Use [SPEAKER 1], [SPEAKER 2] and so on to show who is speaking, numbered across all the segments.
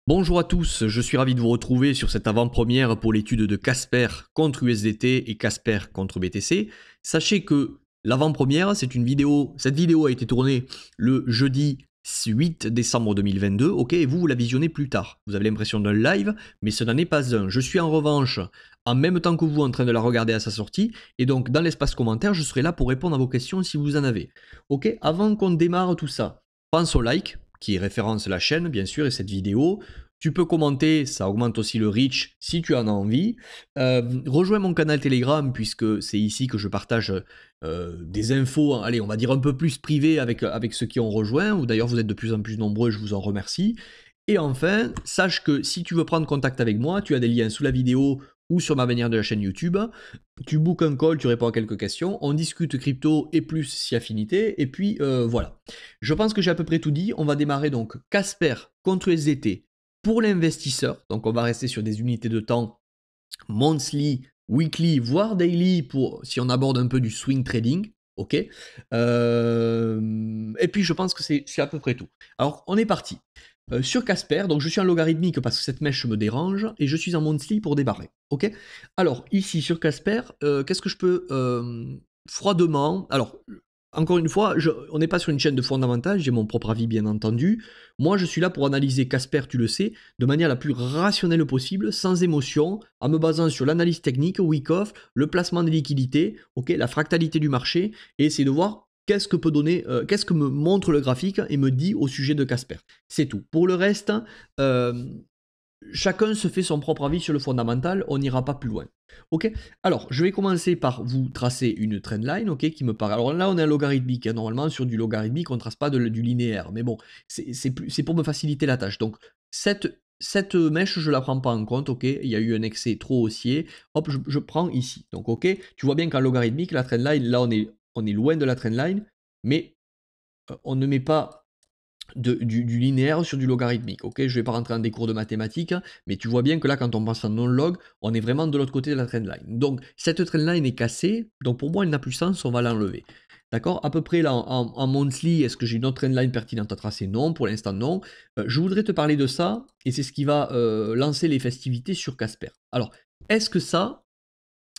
[SPEAKER 1] Bonjour à tous, je suis ravi de vous retrouver sur cette avant-première pour l'étude de Casper contre USDT et Casper contre BTC. Sachez que l'avant-première, cette vidéo a été tournée le jeudi 8 décembre 2022, ok, et vous la visionnez plus tard. Vous avez l'impression d'un live, mais ce n'en est pas un. Je suis en revanche en même temps que vous en train de la regarder à sa sortie, et donc dans l'espace commentaire, je serai là pour répondre à vos questions si vous en avez. Ok, avant qu'on démarre tout ça, pense au like, qui référence la chaîne bien sûr et cette vidéo. Tu peux commenter, ça augmente aussi le reach si tu en as envie. Rejoins mon canal Telegram puisque c'est ici que je partage des infos, allez, on va dire un peu plus privées avec ceux qui ont rejoint, ou d'ailleurs vous êtes de plus en plus nombreux, je vous en remercie. Et enfin, sache que si tu veux prendre contact avec moi, tu as des liens sous la vidéo ou sur ma bannière de la chaîne YouTube. Tu bookes un call, tu réponds à quelques questions, on discute crypto et plus si affinité, et puis voilà. Je pense que j'ai à peu près tout dit. On va démarrer donc Casper contre SDT pour l'investisseur. Donc on va rester sur des unités de temps monthly, weekly, voire daily pour si on aborde un peu du swing trading. Ok. Et puis je pense que c'est à peu près tout. Alors on est parti. Sur Casper, donc je suis en logarithmique parce que cette mèche me dérange et je suis en monthly pour débarrer. Ok. Alors ici sur Casper, qu'est-ce que je peux froidement. Alors encore une fois, on n'est pas sur une chaîne de fondamentales, j'ai mon propre avis bien entendu. Moi, je suis là pour analyser Casper, tu le sais, de manière la plus rationnelle possible, sans émotion, en me basant sur l'analyse technique, week-off, le placement des liquidités, okay, la fractalité du marché, et essayer de voir qu'est-ce que peut donner, qu'est-ce que me montre le graphique et me dit au sujet de Casper. C'est tout. Pour le reste, chacun se fait son propre avis sur le fondamental, on n'ira pas plus loin. Ok. Alors, je vais commencer par vous tracer une trendline, ok, qui me paraît. Alors là, on est en logarithmique. Hein. Normalement, sur du logarithmique, on ne trace pas du linéaire. Mais bon, c'est pour me faciliter la tâche. Donc, cette mèche, je ne la prends pas en compte, ok. Il y a eu un excès trop haussier. Hop, je prends ici. Donc, ok. Tu vois bien qu'en logarithmique, la trendline, là, on est loin de la trendline, mais on ne met pas du linéaire sur du logarithmique. Ok, je ne vais pas rentrer dans des cours de mathématiques, mais tu vois bien que là, quand on passe en non-log, on est vraiment de l'autre côté de la trendline. Donc, cette trendline est cassée, donc pour moi, elle n'a plus sens, on va l'enlever. D'accord. À peu près là, en monthly, est-ce que j'ai une autre trendline pertinente à tracer? Non, pour l'instant, non. Je voudrais te parler de ça, et c'est ce qui va lancer les festivités sur Casper. Alors, est-ce que ça,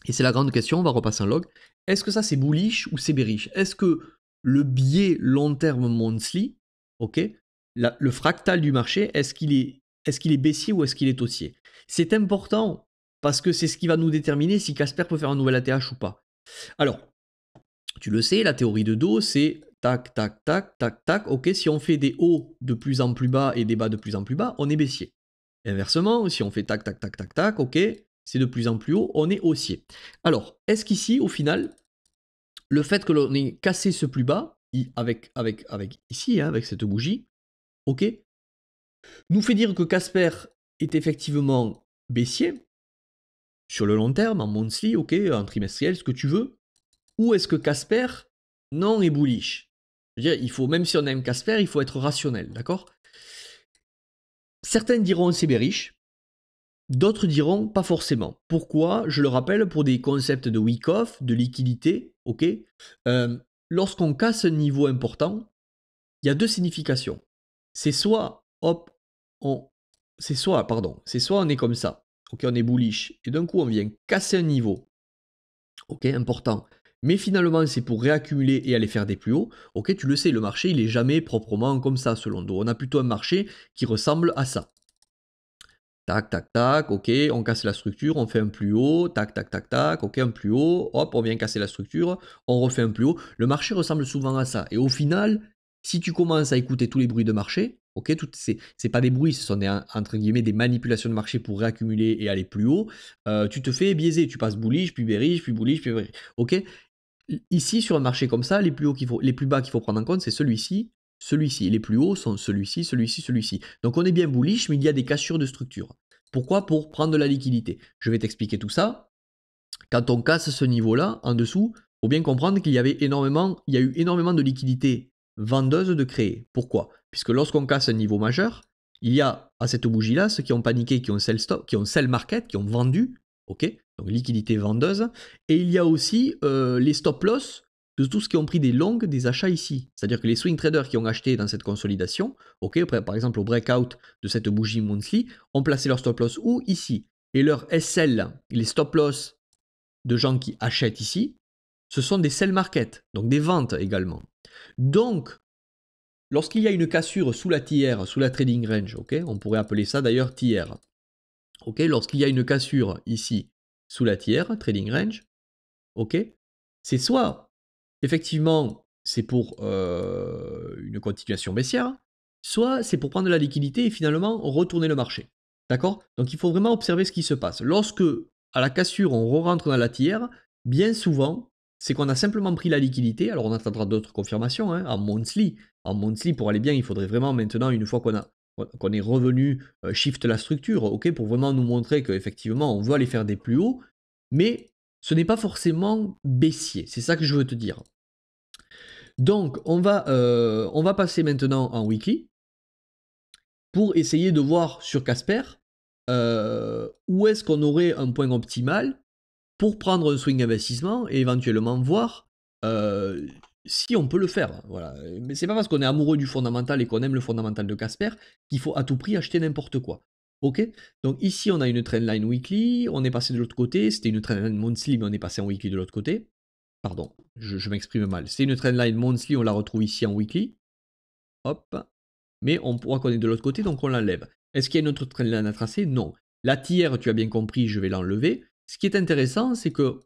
[SPEAKER 1] et c'est la grande question, on va repasser en log, est-ce que ça c'est bullish ou c'est bearish? Est-ce que le biais long terme monthly, ok, le fractal du marché, est-ce qu'il est baissier ou est-ce qu'il est haussier? C'est important parce que c'est ce qui va nous déterminer si Casper peut faire un nouvel ATH ou pas. Alors, tu le sais, la théorie de dos, c'est tac, tac, tac, tac, tac, ok, si on fait des hauts de plus en plus bas et des bas de plus en plus bas, on est baissier. Et inversement, si on fait tac, tac, tac, tac, tac, ok, c'est de plus en plus haut, on est haussier. Alors, est-ce qu'ici, au final, le fait que l'on ait cassé ce plus bas, avec ici, hein, avec cette bougie, ok, nous fait dire que Casper est effectivement baissier, sur le long terme, en monthly, ok, en trimestriel, ce que tu veux, ou est-ce que Casper, non, est bullish? Je veux dire, il faut, même si on aime Casper, il faut être rationnel, d'accord? Certains diront c'est bearish, d'autres diront pas forcément. Pourquoi? Je le rappelle, pour des concepts de week-off, de liquidité, ok, lorsqu'on casse un niveau important, il y a deux significations. C'est soit, hop, c'est soit on est comme ça, ok, on est bullish, et d'un coup on vient casser un niveau, ok, important, mais finalement c'est pour réaccumuler et aller faire des plus hauts, ok, tu le sais, le marché il est jamais proprement comme ça selon nous, on a plutôt un marché qui ressemble à ça. Tac, tac, tac, ok, on casse la structure, on fait un plus haut, tac, tac, tac, tac, ok, un plus haut, hop, on vient casser la structure, on refait un plus haut. Le marché ressemble souvent à ça. Et au final, si tu commences à écouter tous les bruits de marché, ok, c'est pas des bruits, ce sont entre guillemets des manipulations de marché pour réaccumuler et aller plus haut, tu te fais biaiser, tu passes bullish, puis bearish, puis bullish, puis bearish, ok. Ici, sur un marché comme ça, les plus bas qu'il faut prendre en compte, c'est celui-ci, celui-ci. Les plus hauts sont celui-ci, celui-ci, celui-ci. Donc on est bien bullish, mais il y a des cassures de structure. Pourquoi? Pour prendre de la liquidité. Je vais t'expliquer tout ça. Quand on casse ce niveau-là, en dessous, il faut bien comprendre qu'il y a eu énormément de liquidités vendeuses de créer. Pourquoi? Puisque lorsqu'on casse un niveau majeur, il y a à cette bougie-là ceux qui ont paniqué, qui ont sell market, qui ont vendu, ok, donc liquidité vendeuse, et il y a aussi les stop loss de tous ceux qui ont pris des longues, des achats ici. C'est-à-dire que les swing traders qui ont acheté dans cette consolidation, ok, par exemple au breakout de cette bougie monthly, ont placé leur stop loss où? Ici. Et leur SL, les stop loss de gens qui achètent ici, ce sont des sell market, donc des ventes également. Donc, lorsqu'il y a une cassure sous la TR, sous la trading range, ok, on pourrait appeler ça d'ailleurs TR. Ok, lorsqu'il y a une cassure ici sous la TR, trading range, ok, c'est soit effectivement c'est pour une continuation baissière, soit c'est pour prendre de la liquidité et finalement retourner le marché. D'accord? Donc il faut vraiment observer ce qui se passe. Lorsque à la cassure on rentre dans la TR, bien souvent c'est qu'on a simplement pris la liquidité. Alors on attendra d'autres confirmations hein, en monthly. En monthly pour aller bien il faudrait vraiment maintenant une fois qu'on est revenu shift la structure, ok, pour vraiment nous montrer qu'effectivement on veut aller faire des plus hauts, mais ce n'est pas forcément baissier, c'est ça que je veux te dire. Donc on va passer maintenant en weekly pour essayer de voir sur Casper où est-ce qu'on aurait un point optimal pour prendre un swing investissement et éventuellement voir si on peut le faire. Voilà. Mais c'est pas parce qu'on est amoureux du fondamental et qu'on aime le fondamental de Casper qu'il faut à tout prix acheter n'importe quoi. Ok? Donc ici on a une trendline weekly, on est passé de l'autre côté, c'était une trendline monthly mais on est passé en weekly de l'autre côté. Pardon, je m'exprime mal. C'est une trendline monthly, on la retrouve ici en weekly. Hop. Mais on voit qu'on est de l'autre côté, donc on l'enlève. Est-ce qu'il y a une autre trendline à tracer? Non. La tiers, tu as bien compris, je vais l'enlever. Ce qui est intéressant, c'est que...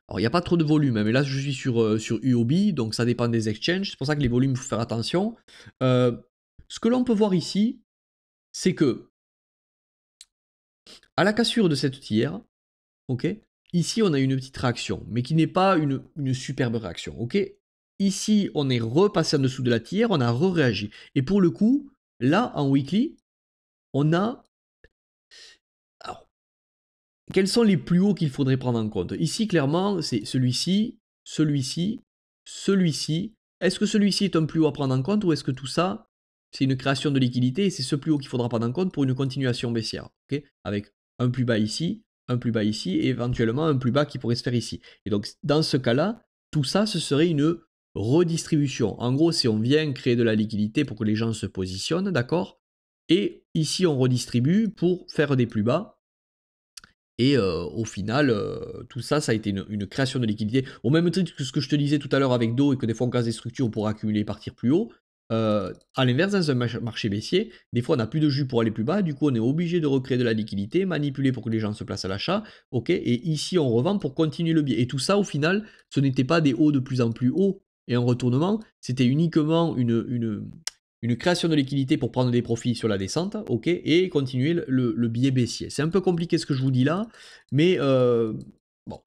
[SPEAKER 1] Alors, il n'y a pas trop de volume, hein, mais là, je suis sur UOB, donc ça dépend des exchanges. C'est pour ça que les volumes, il faut faire attention. Ce que l'on peut voir ici, c'est que à la cassure de cette tiers, ok, ici, on a une petite réaction, mais qui n'est pas une superbe réaction, ok. Ici, on est repassé en dessous de la tiers, on a re-réagi. Et pour le coup, là, en weekly, on a... Alors, quels sont les plus hauts qu'il faudrait prendre en compte? Ici, clairement, c'est celui-ci, celui-ci, celui-ci. Est-ce que celui-ci est un plus haut à prendre en compte ou est-ce que tout ça, c'est une création de liquidité et c'est ce plus haut qu'il faudra prendre en compte pour une continuation baissière, ok, avec un plus bas ici et éventuellement un plus bas qui pourrait se faire ici. Et donc, dans ce cas-là, tout ça, ce serait une redistribution. En gros, si on vient créer de la liquidité pour que les gens se positionnent, d'accord? Et ici, on redistribue pour faire des plus bas. Et au final, tout ça, ça a été une création de liquidité. Au même titre que ce que je te disais tout à l'heure avec Do et que des fois on casse des structures pour accumuler et partir plus haut. À l'inverse, dans un marché baissier, des fois on n'a plus de jus pour aller plus bas, du coup on est obligé de recréer de la liquidité, manipuler pour que les gens se placent à l'achat, ok, et ici on revend pour continuer le biais. Et tout ça au final, ce n'était pas des hauts de plus en plus hauts et un retournement, c'était uniquement une création de liquidité pour prendre des profits sur la descente, ok, et continuer le biais baissier. C'est un peu compliqué ce que je vous dis là, mais bon,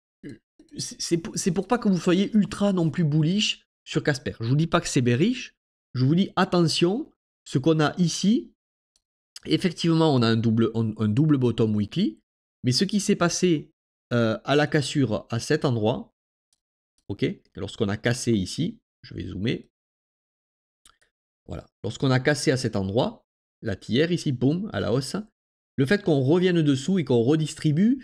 [SPEAKER 1] c'est pour pas que vous soyez ultra non plus bullish sur Casper. Je vous dis pas que c'est bearish, je vous dis attention, ce qu'on a ici, effectivement on a un double bottom weekly, mais ce qui s'est passé à la cassure à cet endroit, ok, lorsqu'on a cassé ici, je vais zoomer, voilà. Lorsqu'on a cassé à cet endroit, la tiers ici, boum, à la hausse, le fait qu'on revienne dessous et qu'on redistribue,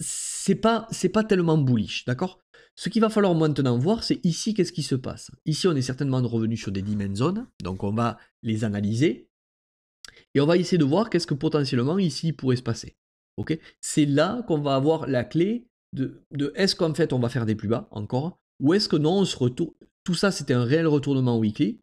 [SPEAKER 1] c'est pas tellement bullish, d'accord? Ce qu'il va falloir maintenant voir, c'est ici, qu'est-ce qui se passe? Ici, on est certainement revenu sur des dimensions zones, donc on va les analyser, et on va essayer de voir qu'est-ce que potentiellement ici pourrait se passer. Ok? C'est là qu'on va avoir la clé de est-ce qu'en fait on va faire des plus bas encore, ou est-ce que non, on se retourne. Tout ça, c'était un réel retournement weekly,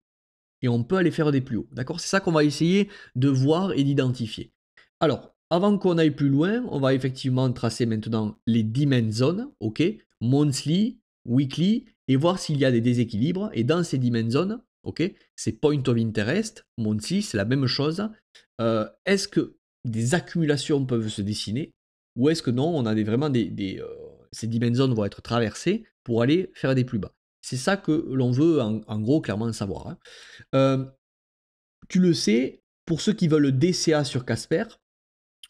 [SPEAKER 1] et on peut aller faire des plus hauts. D'accord? C'est ça qu'on va essayer de voir et d'identifier. Alors, avant qu'on aille plus loin, on va effectivement tracer maintenant les dimensions zones, ok? Monthly, weekly, et voir s'il y a des déséquilibres. Et dans ces dimensions zones, ok? C'est point of interest, monthly, c'est la même chose. Est-ce que des accumulations peuvent se dessiner? Ou est-ce que non, on a vraiment ces dimensions zones vont être traversées pour aller faire des plus bas? C'est ça que l'on veut en gros clairement savoir. Hein. Tu le sais, pour ceux qui veulent DCA sur Casper,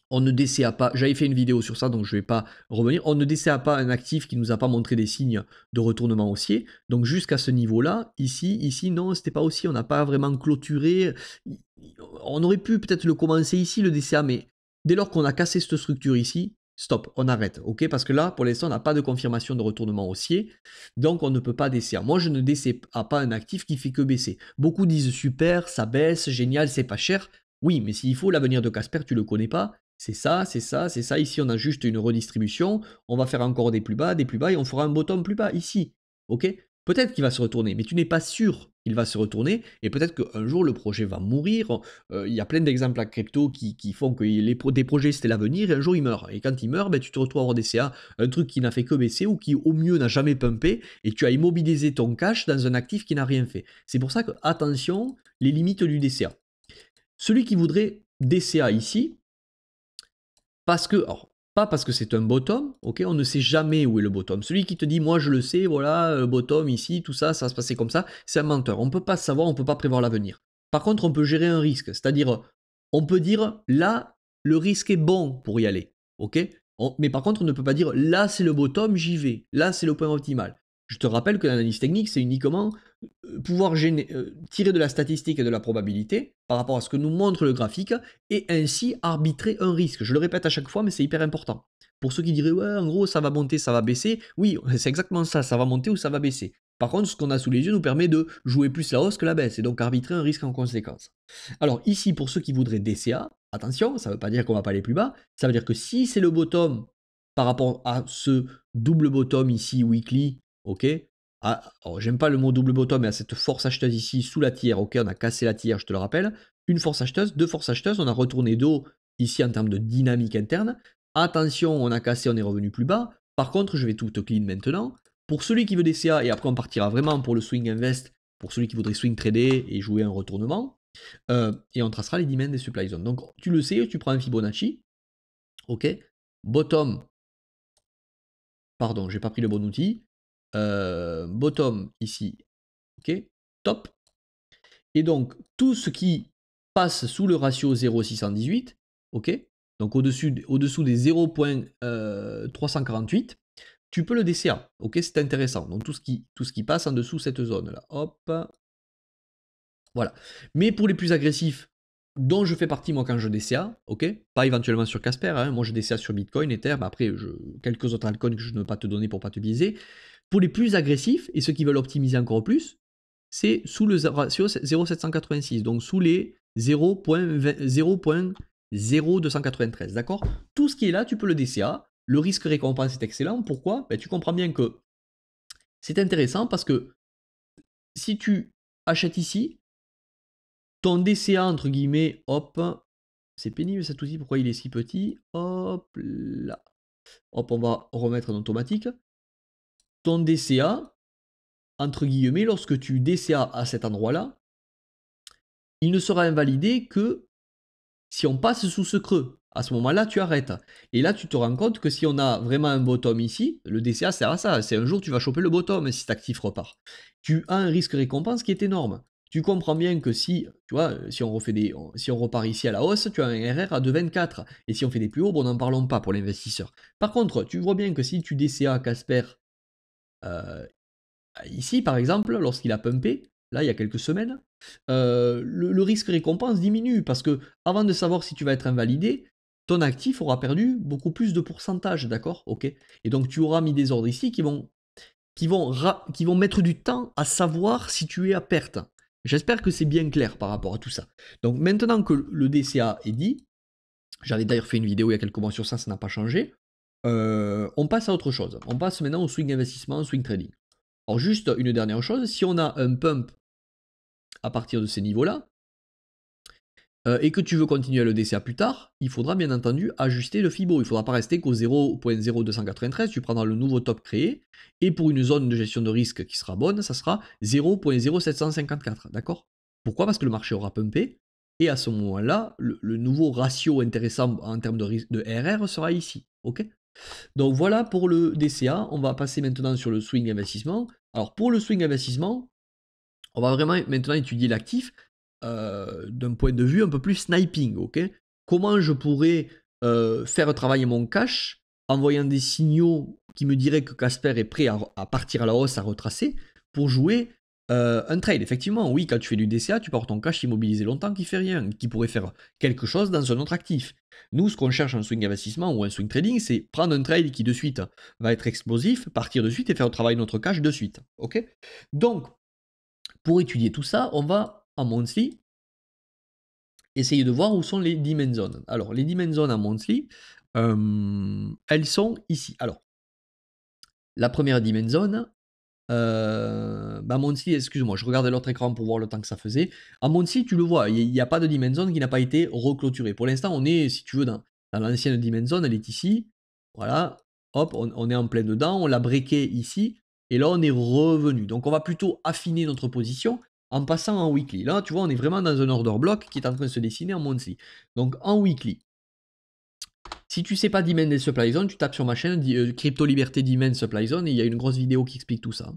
[SPEAKER 1] on ne DCA pas, j'avais fait une vidéo sur ça donc je ne vais pas revenir, on ne DCA pas un actif qui ne nous a pas montré des signes de retournement haussier, donc jusqu'à ce niveau-là, ici non, c'était pas haussier, on n'a pas vraiment clôturé, on aurait pu peut-être le commencer ici le DCA, mais dès lors qu'on a cassé cette structure ici, stop, on arrête, ok? Parce que là, pour l'instant, on n'a pas de confirmation de retournement haussier, donc on ne peut pas DCA. Moi, je ne DCA pas un actif qui fait que baisser. Beaucoup disent super, ça baisse, génial, c'est pas cher. Oui, mais s'il faut l'avenir de Casper, tu le connais pas. C'est ça, c'est ça, c'est ça. Ici, on a juste une redistribution. On va faire encore des plus bas, et on fera un bottom plus bas ici, ok? Peut-être qu'il va se retourner, mais tu n'es pas sûr qu'il va se retourner, et peut-être qu'un jour le projet va mourir. Il y a plein d'exemples à crypto qui font que des projets c'était l'avenir, et un jour ils meurent. Et quand ils meurent, ben, tu te retrouves en DCA, un truc qui n'a fait que baisser, ou qui au mieux n'a jamais pumpé, et tu as immobilisé ton cash dans un actif qui n'a rien fait. C'est pour ça que, attention, les limites du DCA. Celui qui voudrait DCA ici, parce que, alors, pas parce que c'est un bottom, ok, on ne sait jamais où est le bottom. Celui qui te dit, moi je le sais, voilà, le bottom ici, tout ça, ça va se passer comme ça, c'est un menteur. On ne peut pas savoir, on ne peut pas prévoir l'avenir. Par contre, on peut gérer un risque, c'est-à-dire, on peut dire, là, le risque est bon pour y aller, ok? Mais par contre, on ne peut pas dire, là c'est le bottom, j'y vais, là c'est le point optimal. Je te rappelle que l'analyse technique, c'est uniquement pouvoir tirer de la statistique et de la probabilité par rapport à ce que nous montre le graphique et ainsi arbitrer un risque. Je le répète à chaque fois, mais c'est hyper important. Pour ceux qui diraient, ouais, en gros, ça va monter, ça va baisser, oui, c'est exactement ça, ça va monter ou ça va baisser. Par contre, ce qu'on a sous les yeux nous permet de jouer plus la hausse que la baisse et donc arbitrer un risque en conséquence. Alors ici, pour ceux qui voudraient DCA, attention, ça ne veut pas dire qu'on ne va pas aller plus bas, ça veut dire que si c'est le bottom par rapport à ce double bottom ici, weekly, ok, j'aime pas le mot double bottom, mais à cette force acheteuse ici, sous la tiers, ok, on a cassé la tiers, je te le rappelle, une force acheteuse, deux forces acheteuses, on a retourné d'eau ici en termes de dynamique interne. Attention, on a cassé, on est revenu plus bas. Par contre, je vais tout clean maintenant. Pour celui qui veut DCA, et après on partira vraiment pour le swing invest, pour celui qui voudrait swing trader et jouer un retournement, et on tracera les demands des supply zones. Donc tu le sais, tu prends un Fibonacci, ok, bottom, pardon, j'ai pas pris le bon outil, bottom ici, ok, top. Et donc, tout ce qui passe sous le ratio 0,618, ok, donc au-dessous des 0,348, tu peux le DCA, ok, c'est intéressant. Donc tout ce qui passe en dessous cette zone-là, hop, voilà. Mais pour les plus agressifs, dont je fais partie moi quand je DCA, ok, pas éventuellement sur Casper, hein, moi je DCA sur Bitcoin, Ether, mais après quelques autres altcoins que je ne veux pas te donner pour pas te biaiser. Pour les plus agressifs et ceux qui veulent optimiser encore plus, c'est sous le ratio 0,786, donc sous les 0,0293, d'accord? Tout ce qui est là, tu peux le DCA. Le risque récompense est excellent. Pourquoi? Ben, tu comprends bien que c'est intéressant parce que si tu achètes ici, ton DCA, entre guillemets, hop, c'est pénible cet outil, pourquoi il est si petit? Hop là. Hop, on va remettre en automatique. Ton DCA, entre guillemets, lorsque tu DCA à cet endroit-là, il ne sera invalidé que si on passe sous ce creux. À ce moment-là, tu arrêtes. Et là, tu te rends compte que si on a vraiment un bottom ici, le DCA sert à ça. C'est un jour, tu vas choper le bottom si cet actif repart. Tu as un risque récompense qui est énorme. Tu comprends bien que si, tu vois, si on repart ici à la hausse, tu as un RR à 2,24. Et si on fait des plus hauts, bon, n'en parlons pas pour l'investisseur. Par contre, tu vois bien que si tu DCA Casper ici, par exemple, lorsqu'il a pumpé, là, il y a quelques semaines, le risque récompense diminue parce que avant de savoir si tu vas être invalidé, ton actif aura perdu beaucoup plus de pourcentage, d'accord? Ok. Et donc tu auras mis des ordres ici qui vont mettre du temps à savoir si tu es à perte. J'espère que c'est bien clair par rapport à tout ça. Donc maintenant que le DCA est dit, j'avais d'ailleurs fait une vidéo il y a quelques mois sur ça, ça n'a pas changé. On passe à autre chose. On passe maintenant au swing investissement, swing trading. Alors juste une dernière chose, si on a un pump à partir de ces niveaux-là, et que tu veux continuer à le DCA plus tard, il faudra bien entendu ajuster le Fibo. Il ne faudra pas rester qu'au 0.0293, tu prendras le nouveau top créé, et pour une zone de gestion de risque qui sera bonne, ça sera 0.0754, d'accord? Pourquoi? Parce que le marché aura pumpé, et à ce moment-là, le nouveau ratio intéressant en termes de RR sera ici, ok? Donc voilà pour le DCA, on va passer maintenant sur le swing investissement. Alors pour le swing investissement, on va vraiment maintenant étudier l'actif d'un point de vue un peu plus sniping, ok? Comment je pourrais faire travailler mon cash en voyant des signaux qui me diraient que Casper est prêt à partir à la hausse, à retracer, pour jouer Un trade, effectivement, oui, quand tu fais du DCA, tu peux avoir ton cash immobilisé longtemps qui fait rien, qui pourrait faire quelque chose dans un autre actif. Nous, ce qu'on cherche en swing investissement ou en swing trading, c'est prendre un trade qui de suite va être explosif, partir de suite et faire travailler notre cash de suite. Ok. Donc, pour étudier tout ça, on va en monthly essayer de voir où sont les demand zones. Alors, les demand zones en monthly, elles sont ici. Alors, la première demand zone, bah monthly, excuse-moi, je regardais l'autre écran pour voir le temps que ça faisait. En monthly, tu le vois, il n'y a pas de dimension zone qui n'a pas été reclôturée. Pour l'instant, on est, si tu veux, dans l'ancienne dimension zone, elle est ici. Voilà, hop, on est en plein dedans, on l'a breaké ici, et là, on est revenu. Donc, on va plutôt affiner notre position en passant en weekly. Là, tu vois, on est vraiment dans un order block qui est en train de se dessiner en monthly. Donc, en weekly, si tu sais pas Demand et Supply Zone, tu tapes sur ma chaîne Crypto Liberté Demand Supply Zone et il y a une grosse vidéo qui explique tout ça.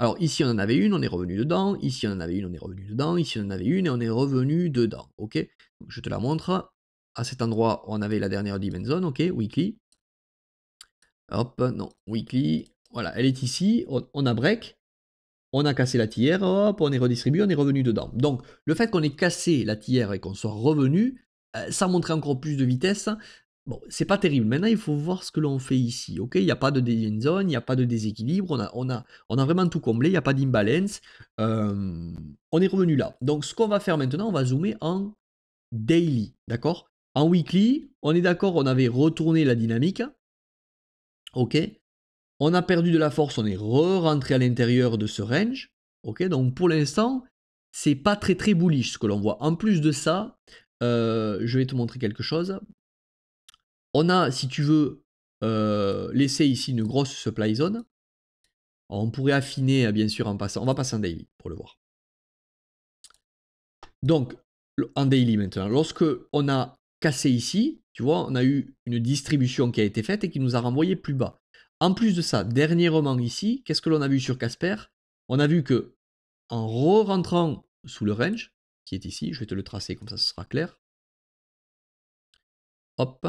[SPEAKER 1] Alors ici on en avait une, on est revenu dedans. Ici on en avait une, on est revenu dedans. Ici on en avait une et on est revenu dedans. Ok. Donc, je te la montre. À cet endroit, on avait la dernière Demand Zone. Ok. Weekly. Hop, non. Weekly. Voilà, elle est ici. On a break. On a cassé la tiers. Hop, on est redistribué. On est revenu dedans. Donc le fait qu'on ait cassé la tiers et qu'on soit revenu, ça montrait encore plus de vitesse. Bon, c'est pas terrible. Maintenant, il faut voir ce que l'on fait ici. Ok, il n'y a pas de dead zone, il n'y a pas de déséquilibre. On a vraiment tout comblé. Il n'y a pas d'imbalance. On est revenu là. Donc, ce qu'on va faire maintenant, on va zoomer en daily. D'accord. En weekly, on est d'accord, on avait retourné la dynamique. Ok. On a perdu de la force, on est re-rentré à l'intérieur de ce range. Ok. Donc, pour l'instant, c'est pas très très bullish ce que l'on voit. En plus de ça, je vais te montrer quelque chose. On a, si tu veux, laissé ici une grosse supply zone. On pourrait affiner, bien sûr, en passant. On va passer en daily pour le voir. Donc, en daily maintenant, lorsque on a cassé ici, tu vois, on a eu une distribution qui a été faite et qui nous a renvoyé plus bas. En plus de ça, dernièrement ici, qu'est-ce que l'on a vu sur Casper? On a vu que en re-rentrant sous le range, qui est ici, je vais te le tracer comme ça ce sera clair. Hop.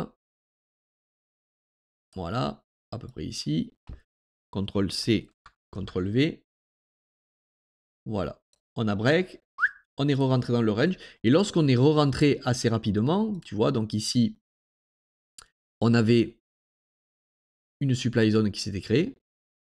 [SPEAKER 1] Voilà, à peu près ici. CTRL C, CTRL V. Voilà, on a break, on est re-rentré dans le range. Et lorsqu'on est re-rentré assez rapidement, tu vois, donc ici, on avait une supply zone qui s'était créée.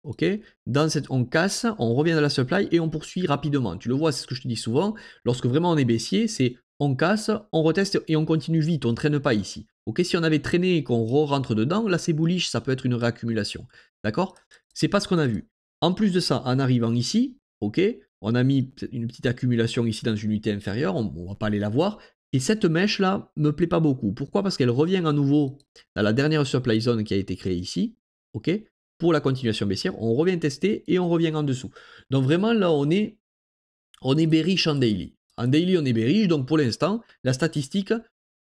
[SPEAKER 1] Ok, dans cette, on casse, on revient dans la supply et on poursuit rapidement. Tu le vois, c'est ce que je te dis souvent. Lorsque vraiment on est baissier, c'est on casse, on reteste et on continue vite. On ne traîne pas ici. Ok, si on avait traîné et qu'on re-rentre dedans, là c'est bullish, ça peut être une réaccumulation. D'accord? C'est pas ce qu'on a vu. En plus de ça, en arrivant ici, ok, on a mis une petite accumulation ici dans une unité inférieure, on va pas aller la voir. Et cette mèche là me plaît pas beaucoup. Pourquoi? Parce qu'elle revient à nouveau dans la dernière supply zone qui a été créée ici. Ok, pour la continuation baissière, on revient tester et on revient en dessous. Donc vraiment là on est bearish en daily. En daily on est bearish, donc pour l'instant la statistique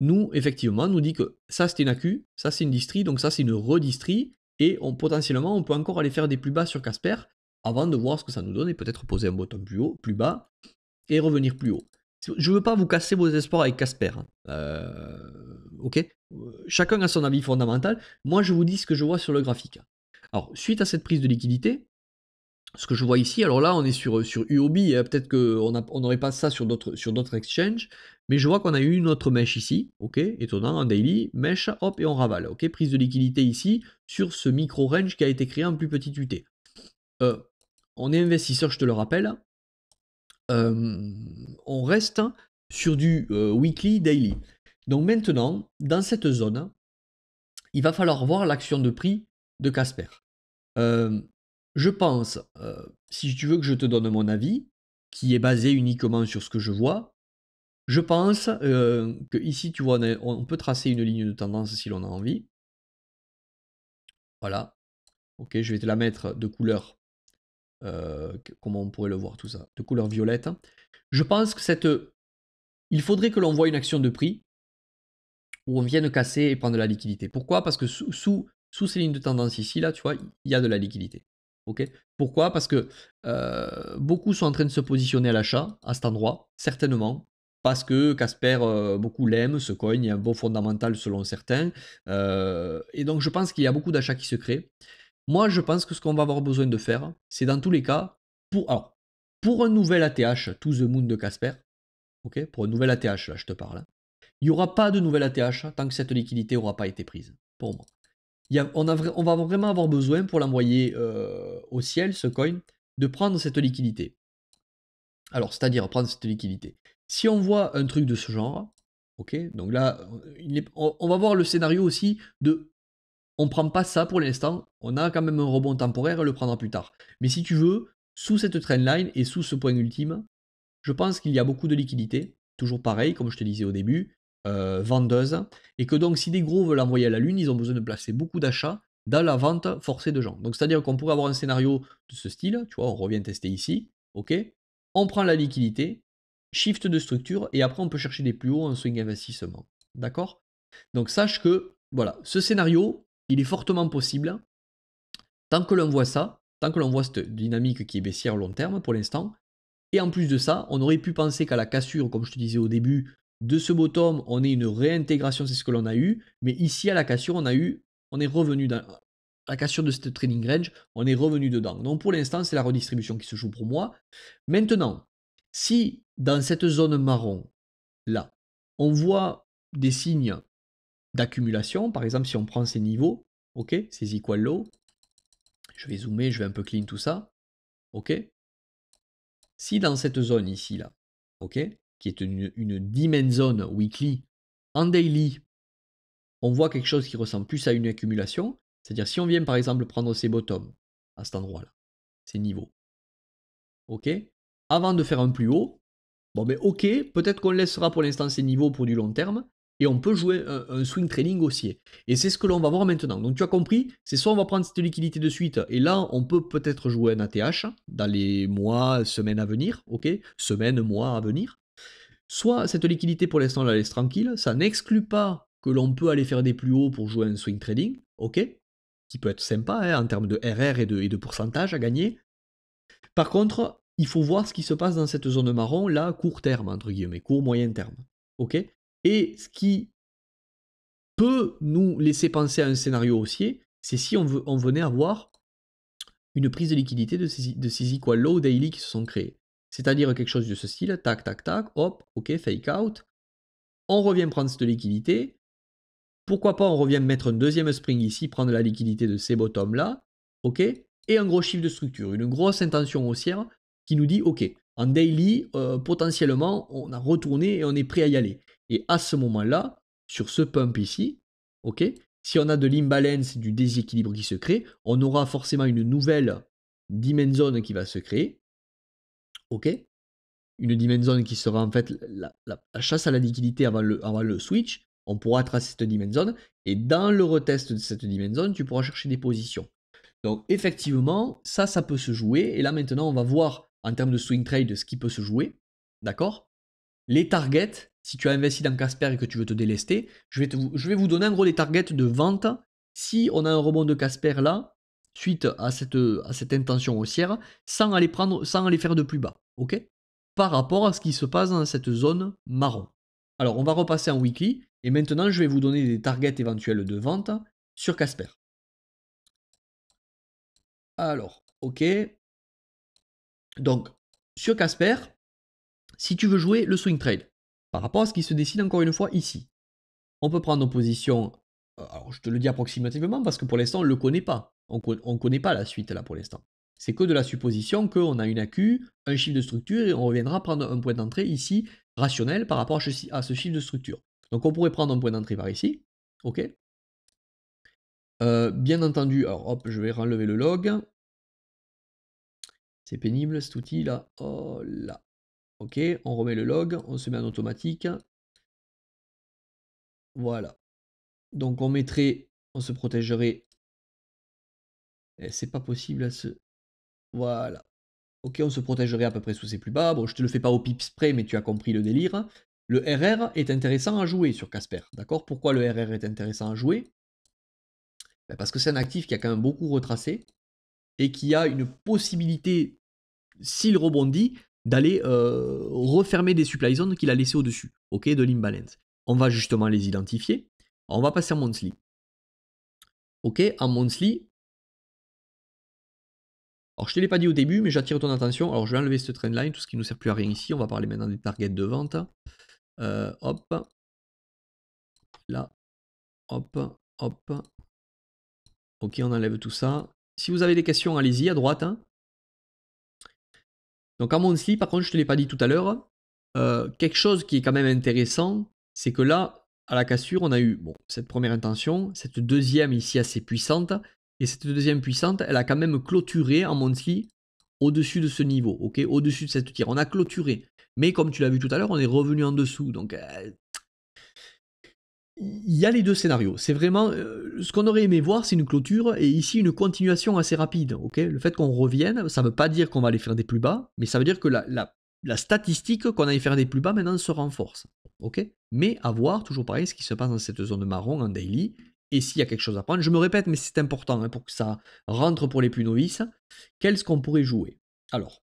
[SPEAKER 1] nous effectivement nous dit que ça c'est une accu, ça c'est une distrie, donc ça c'est une redistrie et potentiellement on peut encore aller faire des plus bas sur Casper avant de voir ce que ça nous donne et peut-être poser un bottom plus haut, plus bas et revenir plus haut. Je ne veux pas vous casser vos espoirs avec Casper. Ok, chacun a son avis fondamental. Moi je vous dis ce que je vois sur le graphique. Alors, suite à cette prise de liquidité, ce que je vois ici, alors là, on est sur UOB, peut-être qu'on n'aurait pas ça sur d'autres exchanges, mais je vois qu'on a eu une autre mèche ici, ok, étonnant, en daily, mèche, hop, et on ravale, ok, prise de liquidité ici, sur ce micro-range qui a été créé en plus petite UT. On est investisseur, je te le rappelle, on reste sur du weekly, daily. Donc maintenant, dans cette zone, il va falloir voir l'action de prix de Casper. Je pense, si tu veux que je te donne mon avis, qui est basé uniquement sur ce que je vois, je pense que ici, tu vois, on peut tracer une ligne de tendance si l'on a envie. Voilà. Ok, je vais te la mettre de couleur, comment on pourrait le voir tout ça, de couleur violette. Je pense que il faudrait que l'on voie une action de prix où on vienne casser et prendre de la liquidité. Pourquoi? Parce que sous ces lignes de tendance ici, là, tu vois, il y a de la liquidité. Ok. Pourquoi? Parce que beaucoup sont en train de se positionner à l'achat à cet endroit, certainement. Parce que Casper, beaucoup l'aiment, ce coin, il y a un bon fondamental selon certains. Et donc je pense qu'il y a beaucoup d'achats qui se créent. Moi, je pense que ce qu'on va avoir besoin de faire, c'est dans tous les cas, alors, Pour un nouvel ATH, To the Moon de Casper, ok, pour un nouvel ATH, là je te parle, hein, il n'y aura pas de nouvel ATH tant que cette liquidité n'aura pas été prise, pour moi. On va vraiment avoir besoin pour l'envoyer au ciel, ce coin, de prendre cette liquidité. Alors, c'est-à-dire prendre cette liquidité. Si on voit un truc de ce genre, ok, donc là, on va voir le scénario aussi de on ne prend pas ça pour l'instant, on a quand même un rebond temporaire, on le prendra plus tard. Mais si tu veux, sous cette trendline et sous ce point ultime, je pense qu'il y a beaucoup de liquidités, toujours pareil, comme je te disais au début, vendeuse, et que donc si des gros veulent envoyer à la lune, ils ont besoin de placer beaucoup d'achats dans la vente forcée de gens. Donc c'est-à-dire qu'on pourrait avoir un scénario de ce style, tu vois, on revient tester ici, ok, on prend la liquidité, shift de structure, et après on peut chercher des plus hauts en swing investissement. D'accord? Donc sache que, voilà, ce scénario, il est fortement possible, tant que l'on voit ça, tant que l'on voit cette dynamique qui est baissière long terme pour l'instant. Et en plus de ça, on aurait pu penser qu'à la cassure, comme je te disais au début, de ce bottom, on ait une réintégration, c'est ce que l'on a eu. Mais ici, à la cassure, on est revenu dans la cassure de cette trading range, on est revenu dedans. Donc pour l'instant, c'est la redistribution qui se joue pour moi. Maintenant, si dans cette zone marron, là, on voit des signes d'accumulation, par exemple, si on prend ces niveaux, ok, ces equal low, je vais zoomer, je vais un peu clean tout ça, ok. Si dans cette zone ici, là, ok, qui est une demand zone weekly, en daily, on voit quelque chose qui ressemble plus à une accumulation, c'est-à-dire si on vient par exemple prendre ces bottoms, à cet endroit-là, ces niveaux, ok, avant de faire un plus haut, bon ben ok, peut-être qu'on laissera pour l'instant ces niveaux pour du long terme, et on peut jouer un swing trading haussier. Et c'est ce que l'on va voir maintenant. Donc tu as compris, c'est soit on va prendre cette liquidité de suite, et là on peut peut-être jouer un ATH dans les mois, semaines à venir, ok, semaines, mois à venir. Soit cette liquidité pour l'instant la laisse tranquille, ça n'exclut pas que l'on peut aller faire des plus hauts pour jouer un swing trading, ok, qui peut être sympa hein, en termes de RR et de pourcentage à gagner. Par contre, il faut voir ce qui se passe dans cette zone marron, là, court terme, entre guillemets, court moyen terme. Ok. Et ce qui peut nous laisser penser à un scénario haussier, c'est si on venait avoir une prise de liquidité de ces equal low daily qui se sont créés. C'est-à-dire quelque chose de ce style, tac, tac, tac, hop, ok, fake out. On revient prendre cette liquidité. Pourquoi pas on revient mettre un deuxième spring ici, prendre la liquidité de ces bottoms là, ok, et un gros chiffre de structure, une grosse intention haussière qui nous dit ok, en daily, potentiellement on a retourné et on est prêt à y aller. Et à ce moment-là, sur ce pump ici, ok, si on a de l'imbalance, du déséquilibre qui se crée, on aura forcément une nouvelle demand zone qui va se créer, ok, une demand zone qui sera en fait la chasse à la liquidité avant le switch. On pourra tracer cette demand zone et dans le retest de cette demand zone, tu pourras chercher des positions. Donc effectivement, ça peut se jouer. Et là maintenant, on va voir en termes de swing trade ce qui peut se jouer. D'accord? Les targets, si tu as investi dans Casper et que tu veux te délester, je vais vous donner en gros les targets de vente si on a un rebond de Casper là, suite à cette intention haussière, sans aller faire de plus bas. Ok? Par rapport à ce qui se passe dans cette zone marron. Alors on va repasser en weekly et maintenant je vais vous donner des targets éventuels de vente sur Casper. Alors, ok. Donc, sur Casper, si tu veux jouer le swing trade, par rapport à ce qui se décide encore une fois ici, on peut prendre en position, alors je te le dis approximativement parce que pour l'instant on ne le connaît pas, on ne connaît pas la suite là pour l'instant. C'est que de la supposition qu'on a une AQ, un chiffre de structure et on reviendra prendre un point d'entrée ici rationnel par rapport à ce chiffre de structure. Donc on pourrait prendre un point d'entrée par ici, ok. Bien entendu, alors hop, je vais renlever le log. C'est pénible cet outil là, oh là. Ok, on remet le log, on se met en automatique. Voilà. Donc on se protégerait. C'est pas possible à ce. Voilà. Ok, on se protégerait à peu près sous ses plus bas. Bon, je te le fais pas au pips près, mais tu as compris le délire. Le RR est intéressant à jouer sur Casper. D'accord? Pourquoi le RR est intéressant à jouer? Ben parce que c'est un actif qui a quand même beaucoup retracé et qui a une possibilité, s'il rebondit, d'aller refermer des supply zones qu'il a laissées au-dessus, ok, de l'imbalance. On va justement les identifier. On va passer en monthly. Ok, en monthly, Alors, je ne te l'ai pas dit au début, mais j'attire ton attention. Alors, je vais enlever ce trendline, tout ce qui ne nous sert plus à rien ici. On va parler maintenant des targets de vente. Hop. Là. Hop. Hop. Ok, on enlève tout ça. Si vous avez des questions, allez-y à droite. Hein. Donc, en monthly, par contre, je ne te l'ai pas dit tout à l'heure. Quelque chose qui est quand même intéressant, c'est que là, à la cassure, on a eu cette première intention, cette deuxième ici assez puissante. Et cette deuxième puissante, elle a quand même clôturé en monthly au-dessus de ce niveau, ok, au-dessus de cette tire. On a clôturé. Mais comme tu l'as vu tout à l'heure, on est revenu en dessous. Donc, il y a les deux scénarios. C'est vraiment ce qu'on aurait aimé voir, c'est une clôture et ici une continuation assez rapide. Ok, le fait qu'on revienne, ça ne veut pas dire qu'on va aller faire des plus bas, mais ça veut dire que la statistique qu'on allait faire des plus bas maintenant se renforce. Ok, mais à voir, toujours pareil, ce qui se passe dans cette zone marron en daily. Et s'il y a quelque chose à prendre, je me répète, mais c'est important hein, pour que ça rentre pour les plus novices. Qu'est-ce qu'on pourrait jouer? Alors,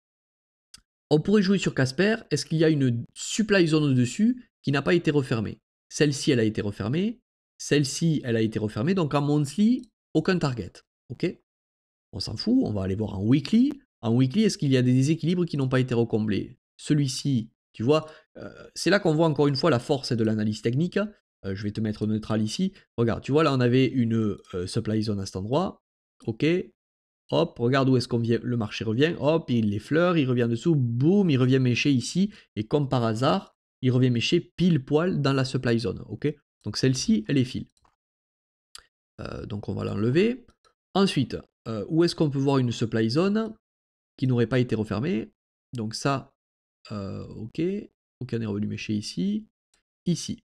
[SPEAKER 1] on pourrait jouer sur Casper. Est-ce qu'il y a une supply zone au-dessus qui n'a pas été refermée? Celle-ci, elle a été refermée. Celle-ci, elle a été refermée. Donc en monthly, aucun target. Ok? On s'en fout. On va aller voir en weekly. En weekly, est-ce qu'il y a des déséquilibres qui n'ont pas été recomblés? Celui-ci, tu vois, c'est là qu'on voit encore une fois la force de l'analyse technique. Je vais te mettre neutral ici. Regarde, tu vois, là, on avait une supply zone à cet endroit. Ok? Hop, regarde où est-ce qu'on vient, le marché revient. Hop, il l'effleure, il revient dessous. Boum, il revient mécher ici. Et comme par hasard, il revient mécher pile poil dans la supply zone. Ok, donc celle-ci, elle est file. Donc on va l'enlever. Ensuite, où est-ce qu'on peut voir une supply zone qui n'aurait pas été refermée? Donc ça, ok. Ok, on est revenu mécher ici. Ici.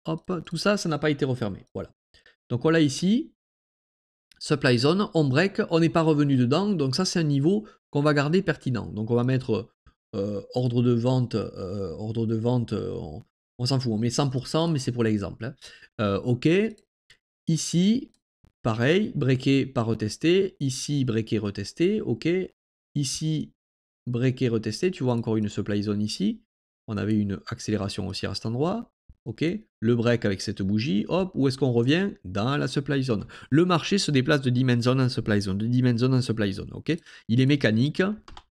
[SPEAKER 1] Hop, tout ça, ça n'a pas été refermé. Voilà. Donc on l'a ici. Supply zone, on break, on n'est pas revenu dedans, donc ça c'est un niveau qu'on va garder pertinent. Donc on va mettre ordre de vente, on s'en fout, on met 100%, mais c'est pour l'exemple. Hein. Ok, ici, pareil, breaker, pas retester, ici, breaker, retester, ok, ici, breaker, retester, tu vois encore une supply zone ici, on avait une accélération aussi à cet endroit, ok, le break avec cette bougie, hop, où est-ce qu'on revient? Dans la supply zone. Le marché se déplace de dimension zone en supply zone, de dimension zone en supply zone, ok. Il est mécanique,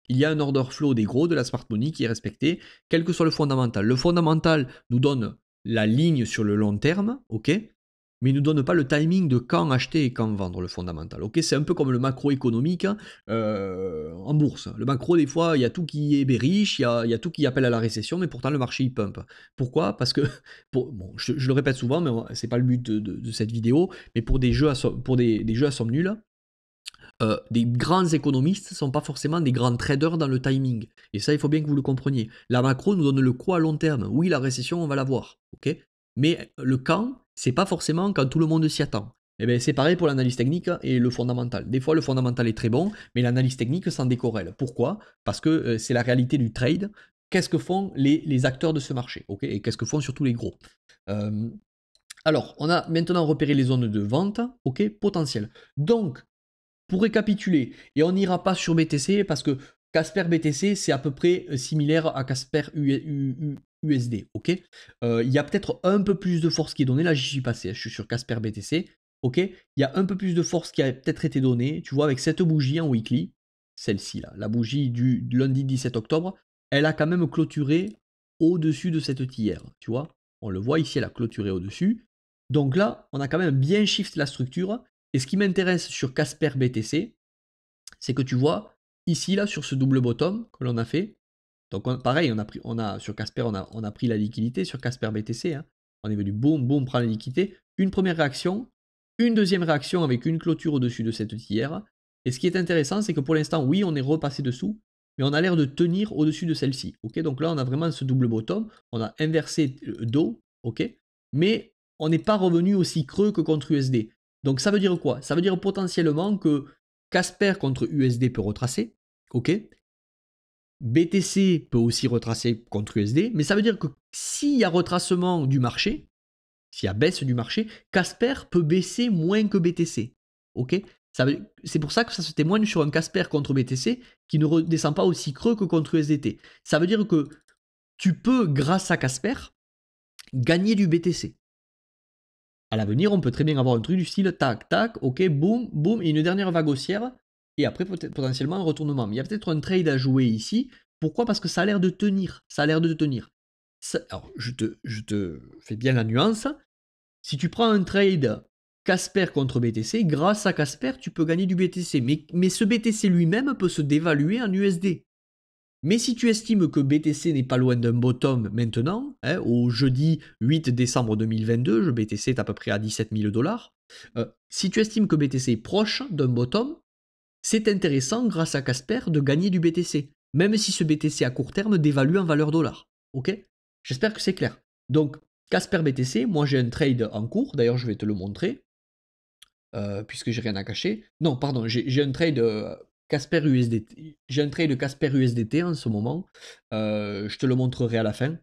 [SPEAKER 1] il y a un order flow des gros de la smart money qui est respecté, quel que soit le fondamental. Le fondamental nous donne la ligne sur le long terme, ok, mais il ne nous donne pas le timing de quand acheter et quand vendre le fondamental. Ok, c'est un peu comme le macroéconomique en bourse. Le macro, des fois, il y a tout qui est bearish, il y a tout qui appelle à la récession, mais pourtant le marché il pump. Pourquoi? Parce que, bon, je le répète souvent, mais c'est pas le but de cette vidéo, mais pour des jeux à somme nulle, des grands économistes ne sont pas forcément des grands traders dans le timing. Et ça, il faut bien que vous le compreniez. La macro nous donne le quoi à long terme. Oui, la récession, on va la voir. Ok, mais le quand, c'est pas forcément quand tout le monde s'y attend. Et bien, c'est pareil pour l'analyse technique et le fondamental. Des fois, le fondamental est très bon, mais l'analyse technique s'en décorrèle. Pourquoi? Parce que c'est la réalité du trade. Qu'est-ce que font les acteurs de ce marché, ok, et qu'est-ce que font surtout les gros? Alors, on a maintenant repéré les zones de vente, ok, potentielles. Donc, pour récapituler, et on n'ira pas sur BTC parce que Casper BTC c'est à peu près similaire à Casper USD, ok. Il y a peut-être un peu plus de force qui est donnée, là j'y suis passé, je suis sur Casper BTC, ok. Il y a un peu plus de force qui a peut-être été donnée, tu vois, avec cette bougie en weekly, celle-ci là, la bougie du lundi 17 octobre, elle a quand même clôturé au-dessus de cette tiers, tu vois. On le voit ici, elle a clôturé au-dessus. Donc là, on a quand même bien shift la structure. Et ce qui m'intéresse sur Casper BTC, c'est que tu vois, ici, là, sur ce double bottom que l'on a fait, donc pareil, sur Casper, on a pris la liquidité sur Casper BTC, hein. On est venu boum, boum, prendre la liquidité, une première réaction, une deuxième réaction avec une clôture au-dessus de cette tiers. Et ce qui est intéressant, c'est que pour l'instant, oui, on est repassé dessous, mais on a l'air de tenir au-dessus de celle-ci. Ok, donc là, on a vraiment ce double bottom, on a inversé dos, ok, mais on n'est pas revenu aussi creux que contre USD. Donc ça veut dire quoi? Ça veut dire potentiellement que Casper contre USD peut retracer, ok? BTC peut aussi retracer contre USD, mais ça veut dire que s'il y a retracement du marché, s'il y a baisse du marché, Casper peut baisser moins que BTC, ok? C'est pour ça que ça se témoigne sur un Casper contre BTC qui ne redescend pas aussi creux que contre USDT. Ça veut dire que tu peux, grâce à Casper, gagner du BTC. À l'avenir, on peut très bien avoir un truc du style tac, tac, ok, boum, boum, et une dernière vague haussière. et après peut-être potentiellement un retournement. Mais il y a peut-être un trade à jouer ici. Pourquoi? Parce que ça a l'air de tenir. Ça a l'air de tenir. Alors, je te fais bien la nuance. Si tu prends un trade Casper contre BTC, grâce à Casper, tu peux gagner du BTC. Mais ce BTC lui-même peut se dévaluer en USD. Mais si tu estimes que BTC n'est pas loin d'un bottom maintenant, hein, au jeudi 8 décembre 2022, le BTC est à peu près à 17 000 $, si tu estimes que BTC est proche d'un bottom, c'est intéressant grâce à Casper de gagner du BTC, même si ce BTC à court terme dévalue en valeur dollar. Ok? J'espère que c'est clair. Donc, Casper BTC, moi j'ai un trade en cours, d'ailleurs je vais te le montrer, puisque j'ai rien à cacher. Non, pardon, j'ai un trade Casper USDT. J'ai un trade Casper USDT en ce moment. Je te le montrerai à la fin.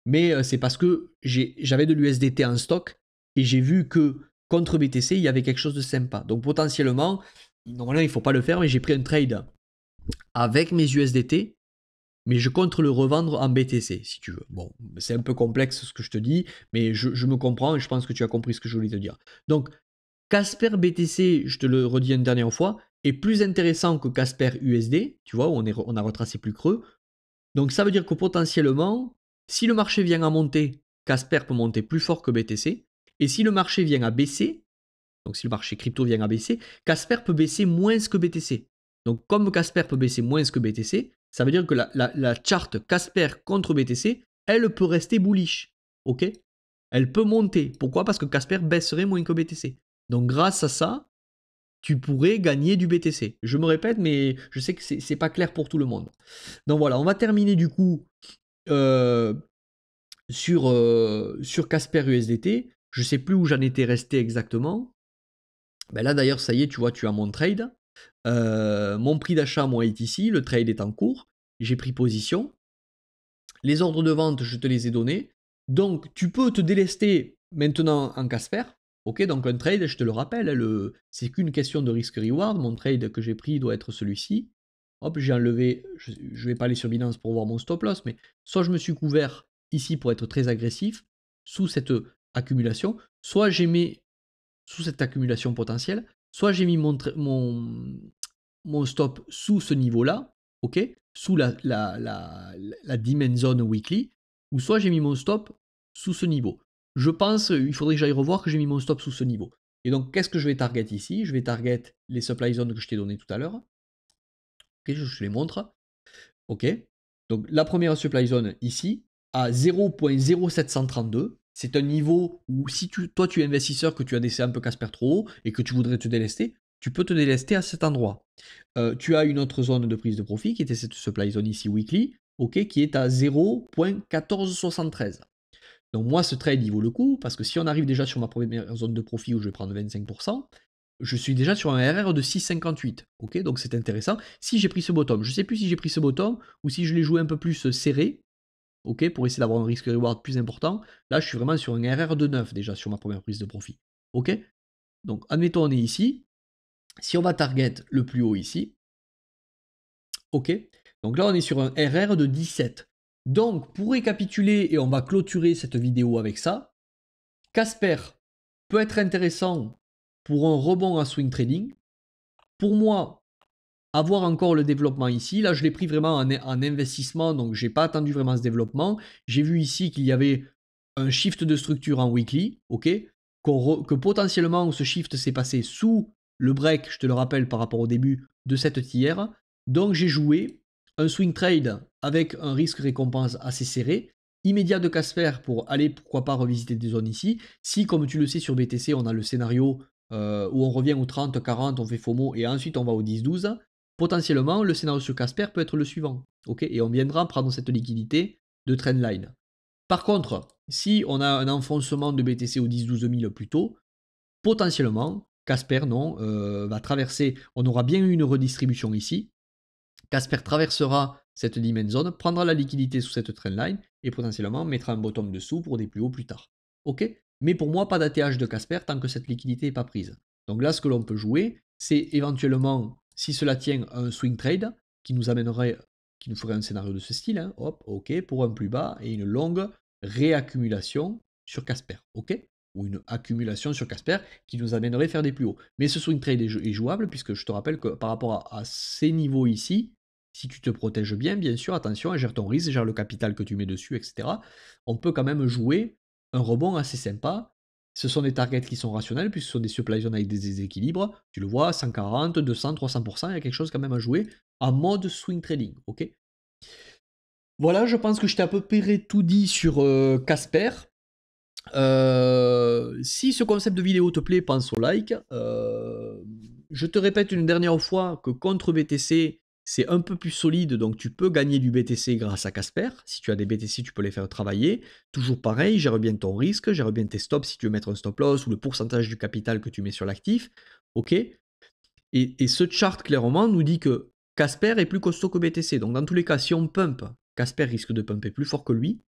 [SPEAKER 1] Mais c'est parce que j'avais de l'USDT en stock et j'ai vu que contre BTC, il y avait quelque chose de sympa. Donc potentiellement, normalement il ne faut pas le faire, mais j'ai pris un trade avec mes USDT, mais je compte le revendre en BTC, si tu veux. Bon, c'est un peu complexe ce que je te dis, mais je me comprends et je pense que tu as compris ce que je voulais te dire. Donc, Casper BTC, je te le redis une dernière fois, est plus intéressant que Casper USD, tu vois, où on a retracé plus creux. Donc ça veut dire que potentiellement, si le marché vient à monter, Casper peut monter plus fort que BTC. Et si le marché vient à baisser, donc si le marché crypto vient à baisser, Casper peut baisser moins que BTC. Donc comme Casper peut baisser moins que BTC, ça veut dire que la charte Casper contre BTC, elle peut rester bullish. Ok? Elle peut monter. Pourquoi? Parce que Casper baisserait moins que BTC. Donc grâce à ça, tu pourrais gagner du BTC. Je me répète, mais je sais que c'est pas clair pour tout le monde. Donc voilà, on va terminer du coup sur Casper USDT. Je sais plus où j'en étais resté exactement. Ben là d'ailleurs, ça y est, tu vois, tu as mon trade. Mon prix d'achat, moi, est ici. Le trade est en cours. J'ai pris position. Les ordres de vente, je te les ai donnés. Donc, tu peux te délester maintenant en Casper. Ok, donc un trade, je te le rappelle, c'est qu'une question de risque-reward. Mon trade que j'ai pris doit être celui-ci. Hop, j'ai enlevé, je ne vais pas aller sur Binance pour voir mon stop loss, mais soit je me suis couvert ici pour être très agressif, sous cette accumulation, soit j'ai mis, sous cette accumulation potentielle, soit j'ai mis mon stop sous ce niveau-là, ok, sous la Dimension Zone Weekly, ou soit j'ai mis mon stop sous ce niveau. Je pense, il faudrait que j'aille revoir que j'ai mis mon stop sous ce niveau. Et donc, qu'est-ce que je vais target ici? Je vais target les supply zones que je t'ai donné tout à l'heure. Ok, je te les montre. Ok. Donc, la première supply zone ici, à 0.0732. C'est un niveau où si toi tu es investisseur, que tu as laissé un peu Casper trop haut et que tu voudrais te délester, tu peux te délester à cet endroit. Tu as une autre zone de prise de profit qui était cette supply zone ici weekly, ok, qui est à 0.1473. Donc moi ce trade il vaut le coup parce que si on arrive déjà sur ma première zone de profit où je vais prendre 25%, je suis déjà sur un RR de 6,58. Ok, donc c'est intéressant. Si j'ai pris ce bottom, je ne sais plus si j'ai pris ce bottom ou si je l'ai joué un peu plus serré, ok, pour essayer d'avoir un risque-reward plus important. Là, je suis vraiment sur un RR de 9 déjà sur ma première prise de profit. Ok, donc admettons on est ici. Si on va target le plus haut ici, ok, donc là on est sur un RR de 17. Donc pour récapituler et on va clôturer cette vidéo avec ça, Casper peut être intéressant pour un rebond en swing trading. Pour moi, avoir encore le développement ici, là je l'ai pris vraiment en investissement, donc j'ai pas attendu vraiment ce développement. J'ai vu ici qu'il y avait un shift de structure en weekly, ok, que potentiellement ce shift s'est passé sous le break, je te le rappelle par rapport au début de cette tiers. Donc j'ai joué un swing trade avec un risque récompense assez serré, immédiat de Casper pour aller pourquoi pas revisiter des zones ici. Si comme tu le sais sur BTC on a le scénario où on revient au 30, 40, on fait FOMO et ensuite on va au 10, 12, potentiellement le scénario sur Casper peut être le suivant, ok, et on viendra prendre cette liquidité de trendline. Par contre, si on a un enfoncement de BTC au 10-12 000 plus tôt, potentiellement, Casper, non, va traverser, on aura bien eu une redistribution ici, Casper traversera cette dimension zone, prendra la liquidité sous cette trendline et potentiellement mettra un bottom dessous pour des plus hauts plus tard. Ok? Mais pour moi, pas d'ATH de Casper tant que cette liquidité n'est pas prise. Donc là, ce que l'on peut jouer, c'est éventuellement, si cela tient, un swing trade qui nous amènerait, qui nous ferait un scénario de ce style, hein, hop, ok, pour un plus bas et une longue réaccumulation sur Casper. Ok? ou une accumulation sur Casper qui nous amènerait à faire des plus hauts. Mais ce swing trade est jouable, puisque je te rappelle que par rapport à ces niveaux ici, si tu te protèges bien, bien sûr, attention, gère ton risque, gère le capital que tu mets dessus, etc. On peut quand même jouer un rebond assez sympa. Ce sont des targets qui sont rationnels, puisque ce sont des supply zones avec des déséquilibres. Tu le vois, 140, 200, 300%, il y a quelque chose quand même à jouer en mode swing trading, ok? Voilà, je pense que je t'ai à peu près tout dit sur Casper. Si ce concept de vidéo te plaît, pense au like. Je te répète une dernière fois que contre BTC, c'est un peu plus solide, donc tu peux gagner du BTC grâce à Casper. Si tu as des BTC, tu peux les faire travailler. Toujours pareil, gère bien ton risque, gère bien tes stops si tu veux mettre un stop loss ou le pourcentage du capital que tu mets sur l'actif. Ok. Et ce chart clairement nous dit que Casper est plus costaud que BTC. Donc dans tous les cas, si on pump, Casper risque de pumper plus fort que lui.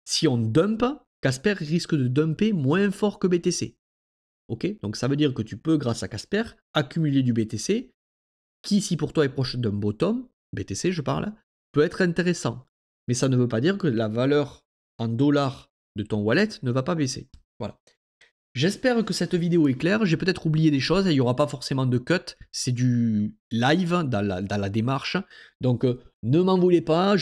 [SPEAKER 1] Si on dump, Casper risque de dumper moins fort que BTC. Ok, donc ça veut dire que tu peux, grâce à Casper, accumuler du BTC, qui, si pour toi est proche d'un bottom, BTC je parle, peut être intéressant. Mais ça ne veut pas dire que la valeur en dollars de ton wallet ne va pas baisser. Voilà. J'espère que cette vidéo est claire, j'ai peut-être oublié des choses, il n'y aura pas forcément de cut, c'est du live dans la démarche, donc ne m'en voulez pas,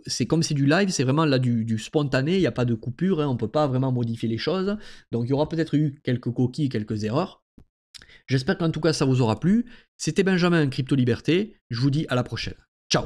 [SPEAKER 1] c'est comme c'est du live, c'est vraiment là du spontané, il n'y a pas de coupure, hein, on ne peut pas vraiment modifier les choses, donc il y aura peut-être eu quelques coquilles, quelques erreurs. J'espère qu'en tout cas ça vous aura plu, c'était Benjamin Crypto Liberté, je vous dis à la prochaine. Ciao.